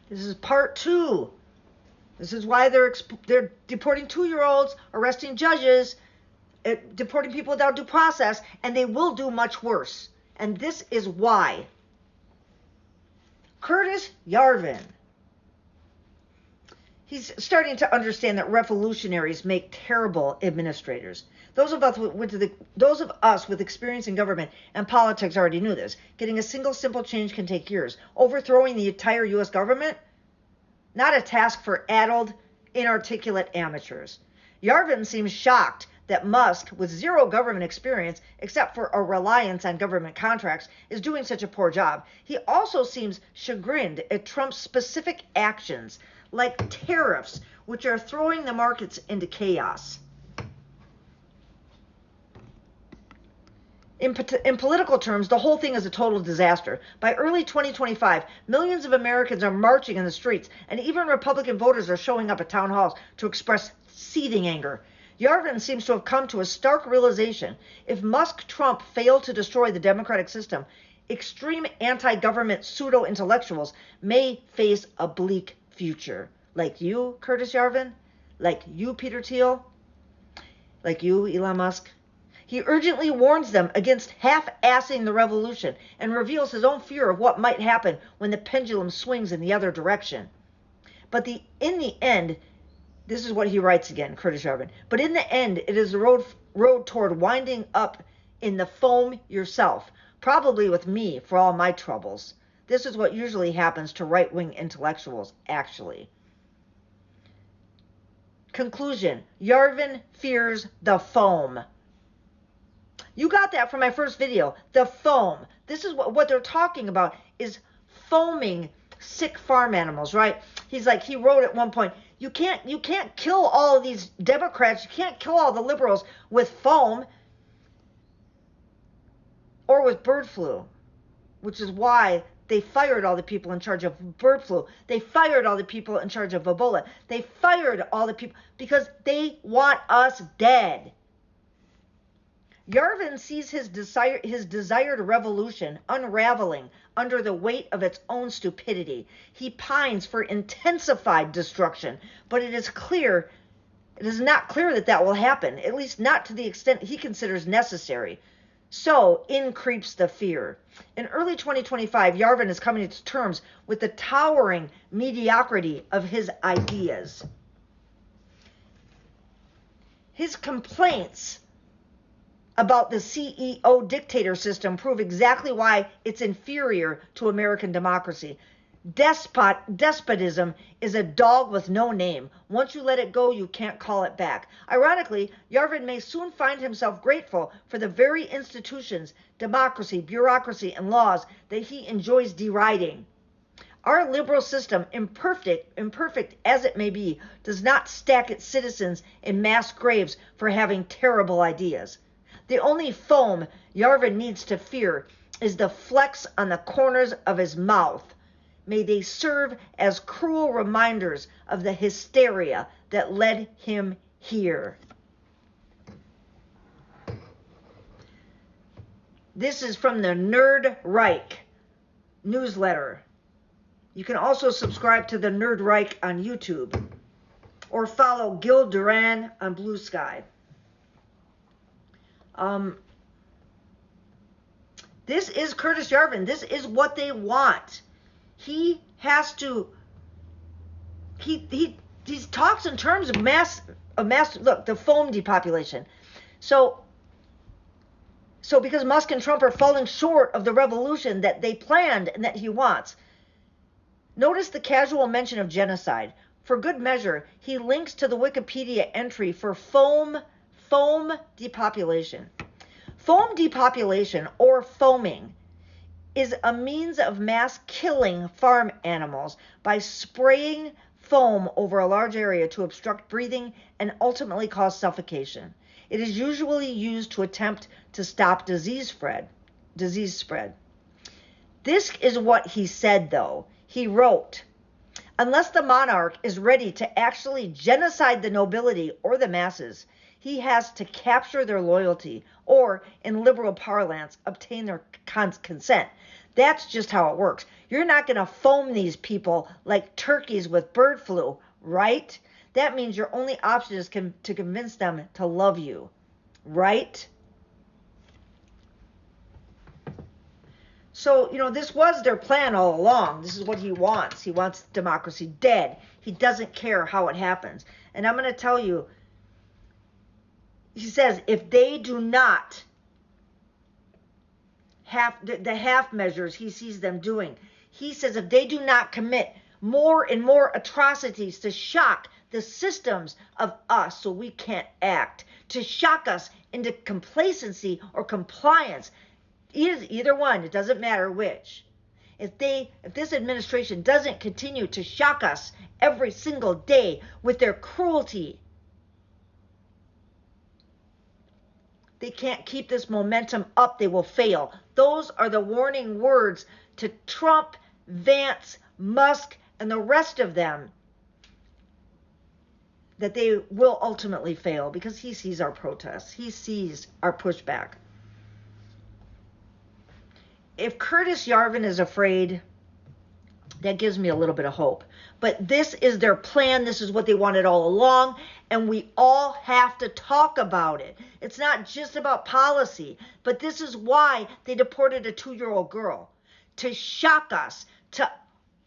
This is part 2. This is why they're deporting 2-year-olds, arresting judges, deporting people without due process, and they will do much worse. And this is why. Curtis Yarvin. He's starting to understand that revolutionaries make terrible administrators. Those of us with experience in government and politics already knew this. Getting a single simple change can take years. Overthrowing the entire U.S. government? Not a task for addled, inarticulate amateurs. Yarvin seems shocked that Musk, with zero government experience except for a reliance on government contracts, is doing such a poor job. He also seems chagrined at Trump's specific actions, like tariffs, which are throwing the markets into chaos. In political terms, the whole thing is a total disaster. By early 2025, millions of Americans are marching in the streets, and even Republican voters are showing up at town halls to express seething anger. Yarvin seems to have come to a stark realization. If Musk-Trump fail to destroy the democratic system, extreme anti-government pseudo-intellectuals may face a bleak future. Like you, Curtis Yarvin? Like you, Peter Thiel? Like you, Elon Musk? He urgently warns them against half-assing the revolution and reveals his own fear of what might happen when the pendulum swings in the other direction. But in the end, this is what he writes again, Curtis Yarvin. But in the end, it is the road toward winding up in the foam yourself, probably with me for all my troubles. This is what usually happens to right-wing intellectuals, actually. Conclusion. Yarvin fears the foam. You got that from my first video. The foam. This is what they're talking about, is foaming sick farm animals, right? He wrote at one point, you can't kill all of these Democrats, you can't kill all the liberals with foam or with bird flu, which is why they fired all the people in charge of bird flu. They fired all the people in charge of Ebola. They fired all the people because they want us dead. Yarvin sees his desired revolution unraveling under the weight of its own stupidity. He pines for intensified destruction, but it is not clear that will happen, at least not to the extent he considers necessary. So in creeps the fear. In early 2025, Yarvin is coming to terms with the towering mediocrity of his ideas. His complaints about the CEO dictator system prove exactly why it's inferior to American democracy. Despotism is a dog with no name. Once you let it go, you can't call it back. Ironically, Yarvin may soon find himself grateful for the very institutions, democracy, bureaucracy, and laws that he enjoys deriding. Our liberal system, imperfect as it may be, does not stack its citizens in mass graves for having terrible ideas. The only foam Yarvin needs to fear is the flecks on the corners of his mouth. May they serve as cruel reminders of the hysteria that led him here. This is from the Nerd Reich newsletter. You can also subscribe to the Nerd Reich on YouTube or follow Gil Duran on Blue Sky. This is Curtis Yarvin. This is what they want. He has to. He talks in terms of mass. Look, the foam depopulation. So because Musk and Trump are falling short of the revolution that they planned and that he wants. Notice the casual mention of genocide. For good measure, he links to the Wikipedia entry for foam depopulation. Foam depopulation, or foaming, is a means of mass killing farm animals by spraying foam over a large area to obstruct breathing and ultimately cause suffocation. It is usually used to attempt to stop disease spread. This is what he said, though. He wrote, unless the monarch is ready to actually genocide the nobility or the masses, he has to capture their loyalty or, in liberal parlance, obtain their consent. That's just how it works. You're not going to foam these people like turkeys with bird flu, right? That means your only option is to convince them to love you, right? So, this was their plan all along. This is what he wants. He wants democracy dead. He doesn't care how it happens. And I'm going to tell you, he says, if they do not have the half measures he sees them doing, he says if they do not commit more and more atrocities to shock the systems of us so we can't act, to shock us into complacency or compliance, either one, it doesn't matter which. If this administration doesn't continue to shock us every single day with their cruelty, they can't keep this momentum up, they will fail. Those are the warning words to Trump, Vance, Musk, and the rest of them, that they will ultimately fail because he sees our protests. He sees our pushback. If Curtis Yarvin is afraid, that gives me a little bit of hope. But this is their plan. This is what they wanted all along. And we all have to talk about it. It's not just about policy. But this is why they deported a 2-year-old girl. To shock us. To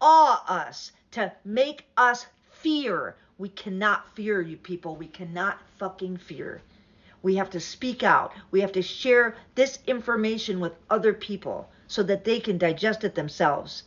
awe us. To make us fear. We cannot fear, you people. We cannot fucking fear. We have to speak out. We have to share this information with other people so that they can digest it themselves.